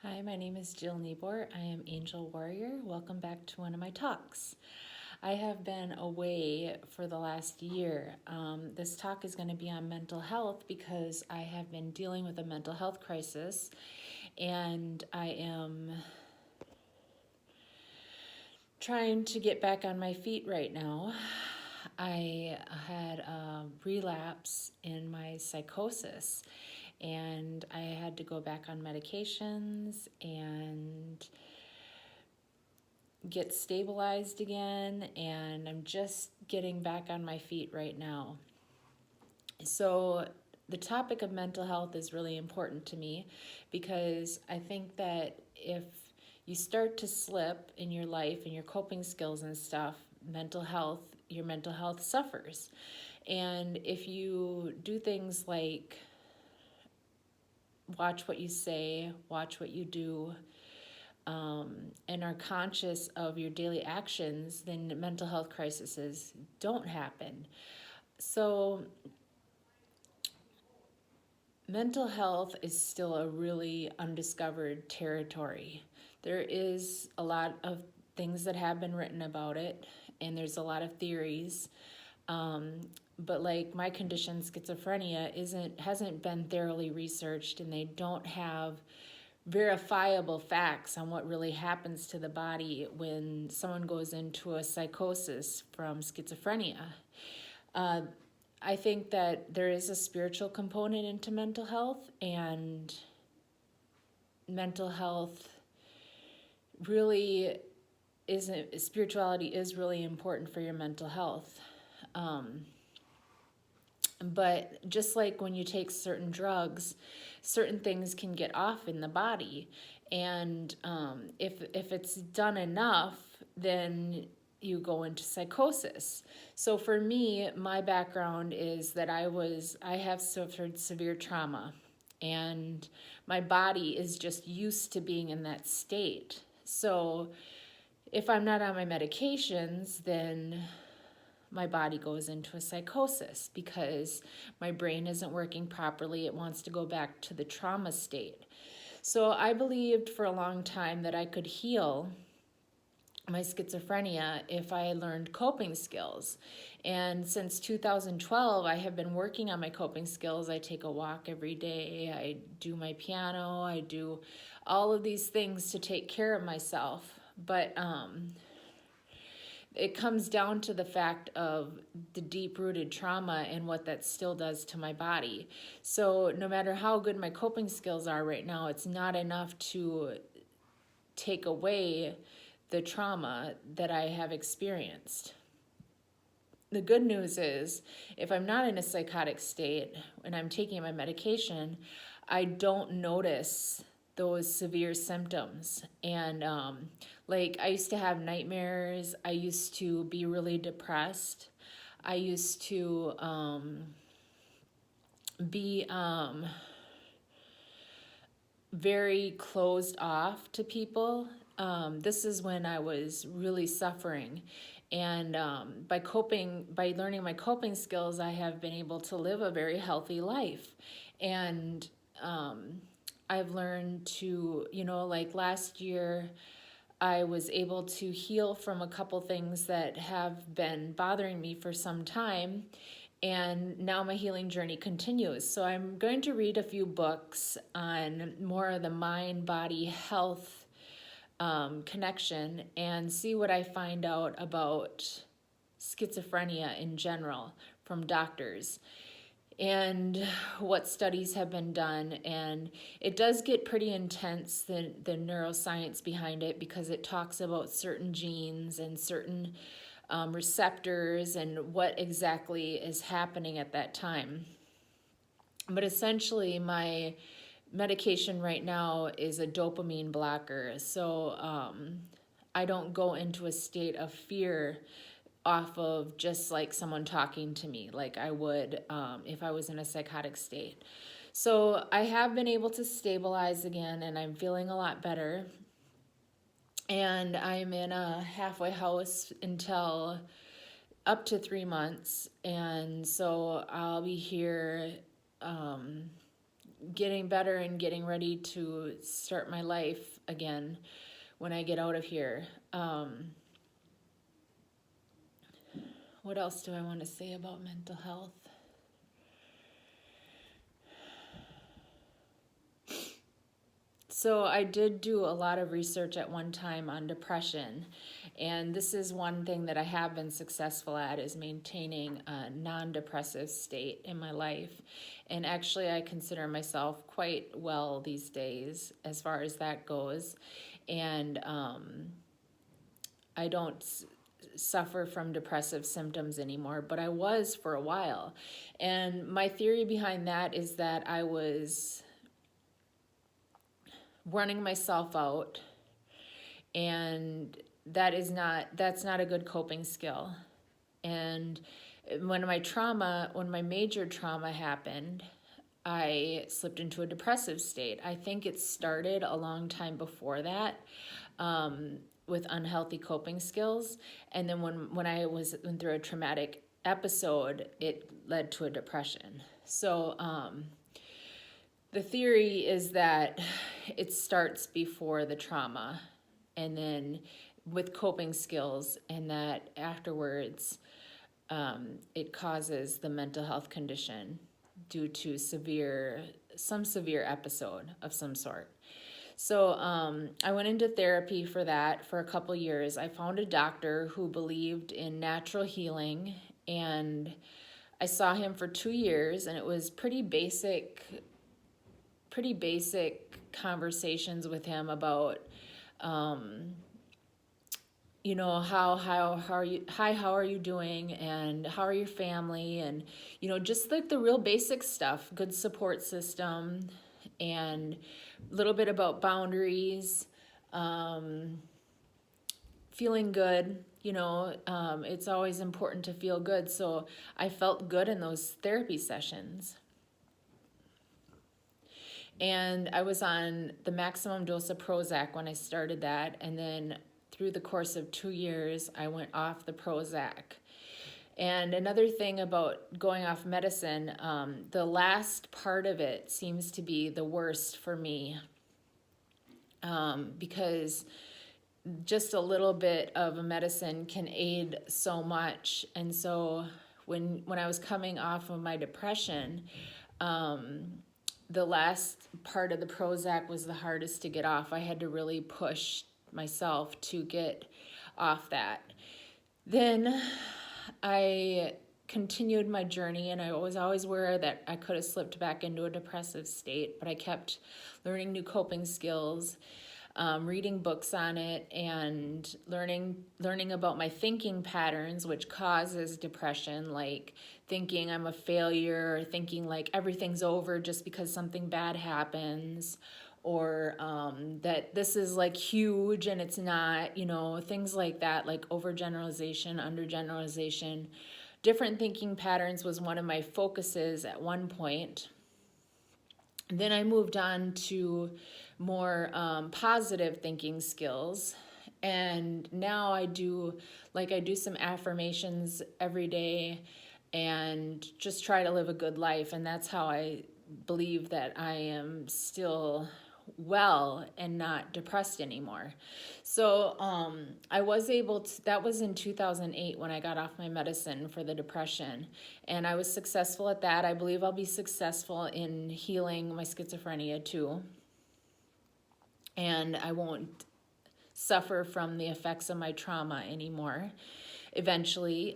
Hi, my name is Jill Niebor. I am Angel Warrior. Welcome back to one of my talks. I have been away for the last year. This talk is going to be on mental health because I have been dealing with a mental health crisis and I am trying to get back on my feet right now. I had a relapse in my psychosis and I had to go back on medications and get stabilized again, and I'm just getting back on my feet right now. So the topic of mental health is really important to me because I think that if you start to slip in your life and your coping skills and stuff, your mental health suffers. And if you do things like watch what you say, watch what you do, and are conscious of your daily actions, then mental health crises don't happen. So, mental health is still a really undiscovered territory. There is a lot of things that have been written about it, and there's a lot of theories. But like my condition, schizophrenia, hasn't been thoroughly researched, and they don't have verifiable facts on what really happens to the body when someone goes into a psychosis from schizophrenia. Uh, I think that there is a spiritual component into mental health, and mental health really isn't, spirituality is really important for your mental health. Um, But just like when you take certain drugs, certain things can get off in the body. And if it's done enough, then you go into psychosis. So for me, my background is that I have suffered severe trauma, and my body is just used to being in that state. So if I'm not on my medications, then my body goes into a psychosis because my brain isn't working properly. It wants to go back to the trauma state. So I believed for a long time that I could heal my schizophrenia if I learned coping skills. And since 2012, I have been working on my coping skills. I take a walk every day, I do my piano, I do all of these things to take care of myself. But it comes down to the fact of the deep-rooted trauma and what that still does to my body. So no matter how good my coping skills are right now, it's not enough to take away the trauma that I have experienced. The good news is, if I'm not in a psychotic state and I'm taking my medication, I don't notice those severe symptoms. And like I used to have nightmares. I used to be really depressed. I used to be very closed off to people. This is when I was really suffering. And by learning my coping skills, I have been able to live a very healthy life. And I've learned to, like last year, I was able to heal from a couple things that have been bothering me for some time. And now my healing journey continues. So I'm going to read a few books on more of the mind body health connection and see what I find out about schizophrenia in general from doctors and what studies have been done. And it does get pretty intense, the neuroscience behind it, because it talks about certain genes and certain receptors and what exactly is happening at that time. But essentially, my medication right now is a dopamine blocker. So I don't go into a state of fear off of just like someone talking to me like I would if I was in a psychotic state. So I have been able to stabilize again, and I'm feeling a lot better. And I'm in a halfway house until up to 3 months. And so I'll be here getting better and getting ready to start my life again when I get out of here. What else do I want to say about mental health? So I did do a lot of research at one time on depression, and this is one thing that I have been successful at, is maintaining a non-depressive state in my life. And actually I consider myself quite well these days as far as that goes. And I don't suffer from depressive symptoms anymore, but I was for a while. And my theory behind that is that I was running myself out, and that's not a good coping skill. And when my major trauma happened, I slipped into a depressive state. I think it started a long time before that, with unhealthy coping skills. And then when I went through a traumatic episode, it led to a depression. So the theory is that it starts before the trauma, and then with coping skills, and that afterwards it causes the mental health condition due to some severe episode of some sort. So I went into therapy for that for a couple years. I found a doctor who believed in natural healing, and I saw him for 2 years, and it was pretty basic conversations with him about, how are you doing, and how are your family, and, just like the real basic stuff, good support system, and a little bit about boundaries, feeling good. It's always important to feel good. So I felt good in those therapy sessions. And I was on the maximum dose of Prozac when I started that. And then through the course of 2 years, I went off the Prozac. And another thing about going off medicine, the last part of it seems to be the worst for me, because just a little bit of a medicine can aid so much. And so when I was coming off of my depression, the last part of the Prozac was the hardest to get off. I had to really push myself to get off that. Then I continued my journey, and I was always aware that I could have slipped back into a depressive state, but I kept learning new coping skills, reading books on it, and learning about my thinking patterns, which causes depression, like thinking I'm a failure, or thinking like everything's over just because something bad happens, or that this is like huge and it's not, things like that, like overgeneralization, undergeneralization. Different thinking patterns was one of my focuses at one point. Then I moved on to more positive thinking skills. And now I do some affirmations every day and just try to live a good life. And that's how I believe that I am still well and not depressed anymore. So I was able to, that was in 2008 when I got off my medicine for the depression, and I was successful at that. I believe I'll be successful in healing my schizophrenia too, and I won't suffer from the effects of my trauma anymore. Eventually,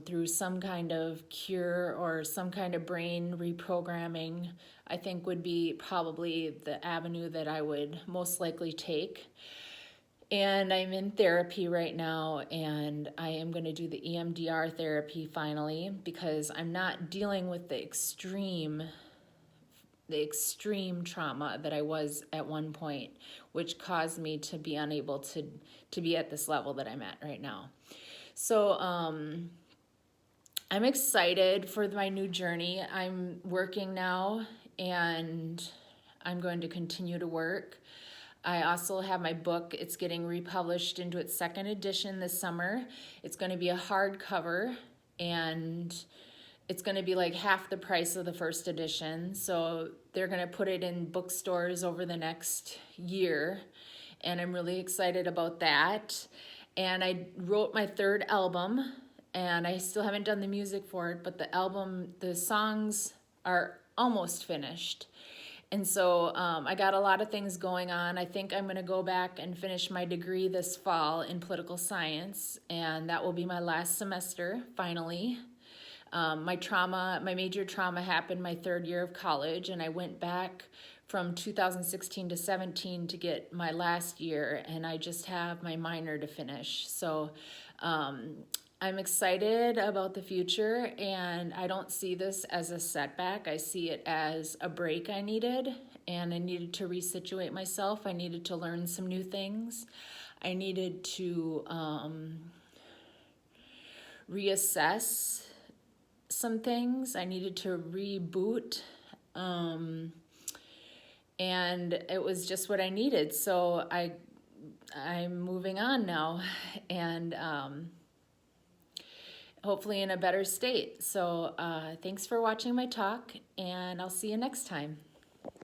through some kind of cure or some kind of brain reprogramming, I think would be probably the avenue that I would most likely take. And I'm in therapy right now, and I am going to do the EMDR therapy finally, because I'm not dealing with the extreme trauma that I was at one point, which caused me to be unable to be at this level that I'm at right now. So I'm excited for my new journey. I'm working now, and I'm going to continue to work. I also have my book. It's getting republished into its second edition this summer. It's going to be a hardcover, and it's going to be like half the price of the first edition. So they're going to put it in bookstores over the next year. And I'm really excited about that. And I wrote my third album, and I still haven't done the music for it, but the songs are almost finished. And so I got a lot of things going on. I think I'm going to go back and finish my degree this fall in political science, and that will be my last semester, finally. My major trauma happened my third year of college, and I went back from 2016 to 17 to get my last year, and I just have my minor to finish. So I'm excited about the future, and I don't see this as a setback. I see it as a break I needed, and I needed to resituate myself. I needed to learn some new things. I needed to reassess some things. I needed to reboot, and it was just what I needed. So I'm moving on now, and hopefully in a better state. So thanks for watching my talk, and I'll see you next time.